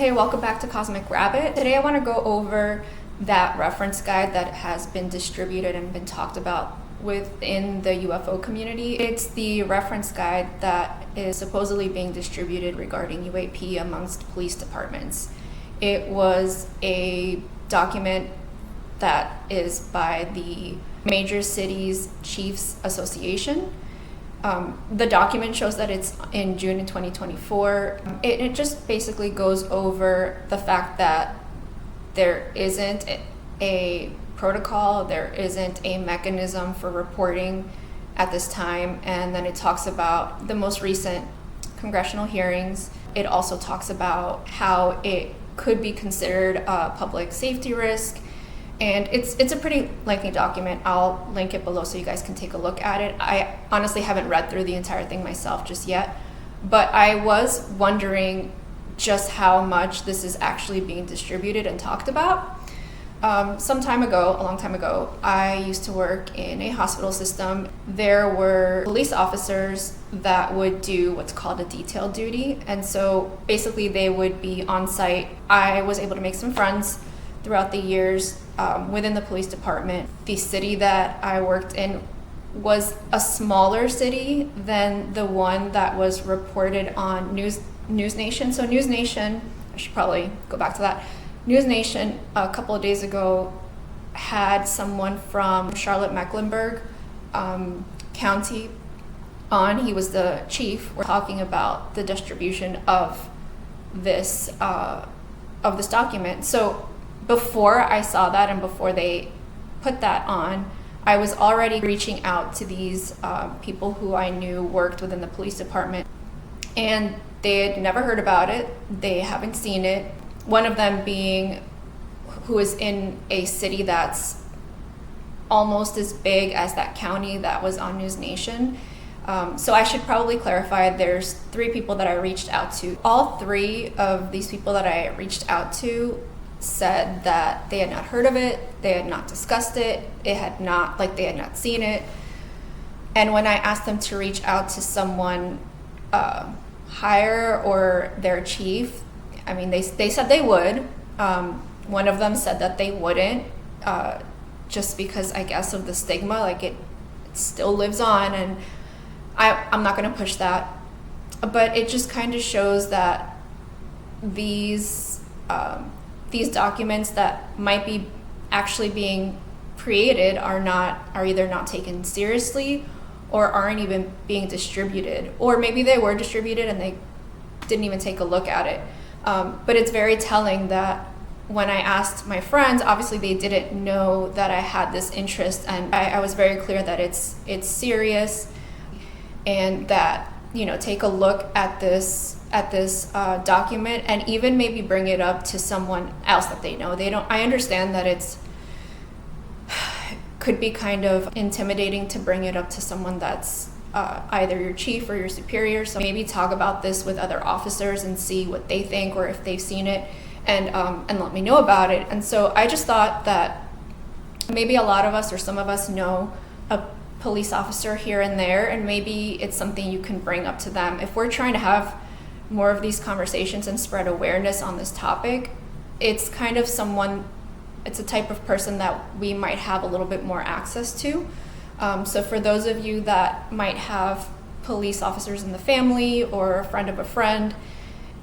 Hey, welcome back to Cosmic Rabbit. Today I want to go over that reference guide that has been distributed and been talked about within the UFO community. It's the reference guide that is supposedly being distributed regarding UAP amongst police departments. It was a document that is by the Major Cities Chiefs Association. The document shows that it's in June in 2024. It just basically goes over the fact that there isn't a protocol, there isn't a mechanism for reporting at this time, and then it talks about the most recent congressional hearings. It also talks about how it could be considered a public safety risk. And it's a pretty lengthy document. I'll link it below so you guys can take a look at it. I honestly haven't read through the entire thing myself just yet, but I was wondering just how much this is actually being distributed and talked about. A long time ago, I used to work in a hospital system. There were police officers that would do what's called a detail duty. And so basically they would be on site. I was able to make some friends throughout the years within the police department. The city that I worked in was a smaller city than the one that was reported on News Nation. So News Nation, I should probably go back to that. News Nation a couple of days ago had someone from Charlotte-Mecklenburg County on. He was the chief. We're talking about the distribution of this document. So before I saw that and before they put that on, I was already reaching out to these people who I knew worked within the police department, and they had never heard about it. They haven't seen it. One of them being who is in a city that's almost as big as that county that was on News Nation. So I should probably clarify, there's 3 people that I reached out to. All 3 of these people that I reached out to said that they had not heard of it, they had not discussed it, they had not seen it. And when I asked them to reach out to someone higher or their chief, I mean, they said they would. One of them said that they wouldn't, just because I guess of the stigma, like it still lives on, and I'm not going to push that. But it just kind of shows that these documents that might be actually being created are either not taken seriously or aren't even being distributed, or maybe they were distributed and they didn't even take a look at it. But it's very telling that when I asked my friends, obviously they didn't know that I had this interest, and I was very clear that it's serious, and that, you know, take a look at this document and even maybe bring it up to someone else that they know. I understand that it's could be kind of intimidating to bring it up to someone that's either your chief or your superior. So maybe talk about this with other officers and see what they think, or if they've seen it, and let me know about it. And so I just thought that maybe a lot of us or some of us know a police officer here and there, and maybe it's something you can bring up to them. If we're trying to have more of these conversations and spread awareness on this topic, it's kind of it's a type of person that we might have a little bit more access to. So for those of you that might have police officers in the family or a friend of a friend,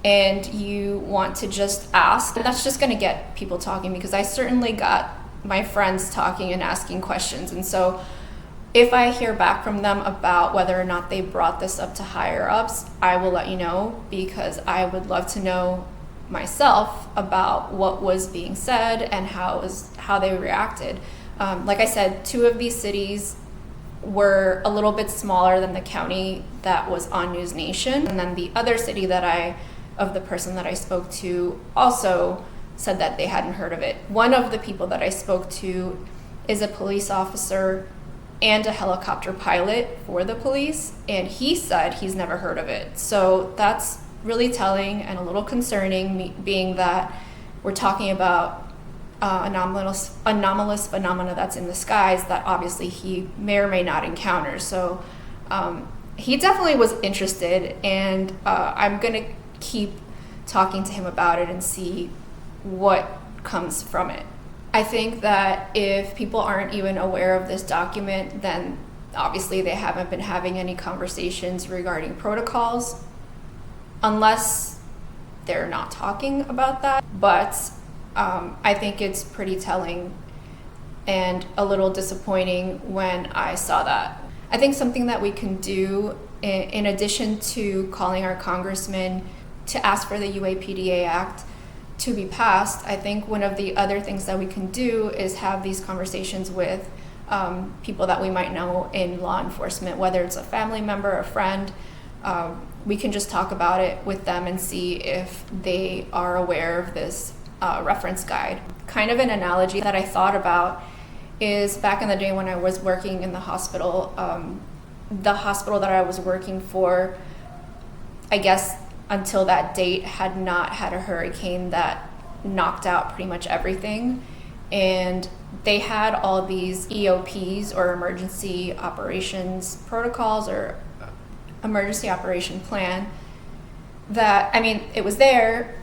and you want to just ask, that's just going to get people talking, because I certainly got my friends talking and asking questions. And so if I hear back from them about whether or not they brought this up to higher ups, I will let you know, because I would love to know myself about what was being said and how they reacted. Like I said, 2 of these cities were a little bit smaller than the county that was on News Nation, and then the other city of the person that I spoke to also said that they hadn't heard of it. One of the people that I spoke to is a police officer and a helicopter pilot for the police, and he said he's never heard of it. So that's really telling and a little concerning, being that we're talking about anomalous phenomena that's in the skies that obviously he may or may not encounter. So he definitely was interested, and I'm gonna keep talking to him about it and see what comes from it. I think that if people aren't even aware of this document, then obviously they haven't been having any conversations regarding protocols, unless they're not talking about that. But I think it's pretty telling and a little disappointing when I saw that. I think something that we can do, in addition to calling our congressman to ask for the UAPDA Act to be passed, I think one of the other things that we can do is have these conversations with people that we might know in law enforcement, whether it's a family member, a friend. We can just talk about it with them and see if they are aware of this reference guide. Kind of an analogy that I thought about is back in the day when I was working in the hospital that I was working for, I guess until that date, had not had a hurricane that knocked out pretty much everything. And they had all these EOPs, or emergency operations protocols, or emergency operation plan, that, I mean, it was there.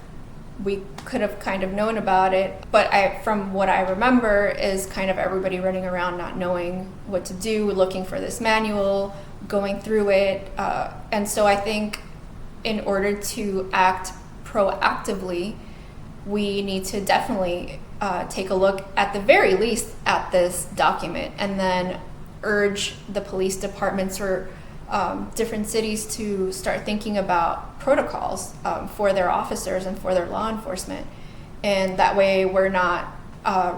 We could have kind of known about it, but from what I remember is kind of everybody running around not knowing what to do, looking for this manual, going through it. And so I think in order to act proactively, we need to definitely take a look, at the very least, at this document, and then urge the police departments or different cities to start thinking about protocols for their officers and for their law enforcement. And that way we're not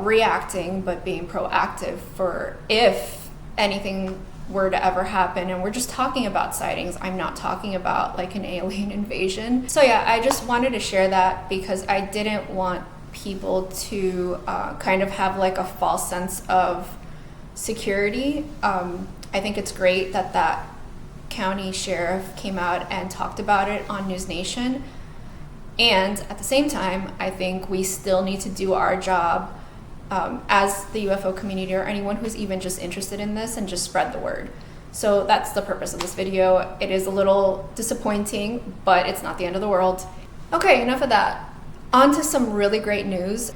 reacting, but being proactive for if anything were to ever happen. And we're just talking about sightings. I'm not talking about like an alien invasion. So yeah, I just wanted to share that because I didn't want people to kind of have like a false sense of security. I think it's great that that county sheriff came out and talked about it on News Nation. And at the same time, I think we still need to do our job as the UFO community, or anyone who's even just interested in this, and just spread the word. So that's the purpose of this video. It is a little disappointing, but it's not the end of the world. Okay, enough of that. On to some really great news.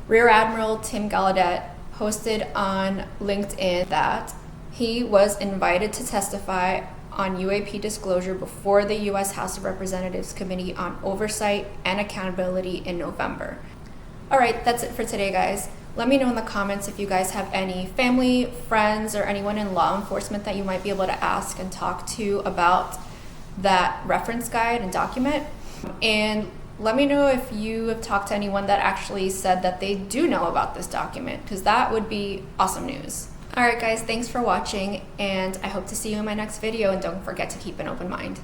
Rear Admiral Tim Gallaudet posted on LinkedIn that he was invited to testify on UAP disclosure before the U.S. House of Representatives Committee on Oversight and Accountability in November. All right, that's it for today, guys. Let me know in the comments if you guys have any family, friends, or anyone in law enforcement that you might be able to ask and talk to about that reference guide and document. And let me know if you have talked to anyone that actually said that they do know about this document, because that would be awesome news. All right, guys, thanks for watching, and I hope to see you in my next video, and don't forget to keep an open mind.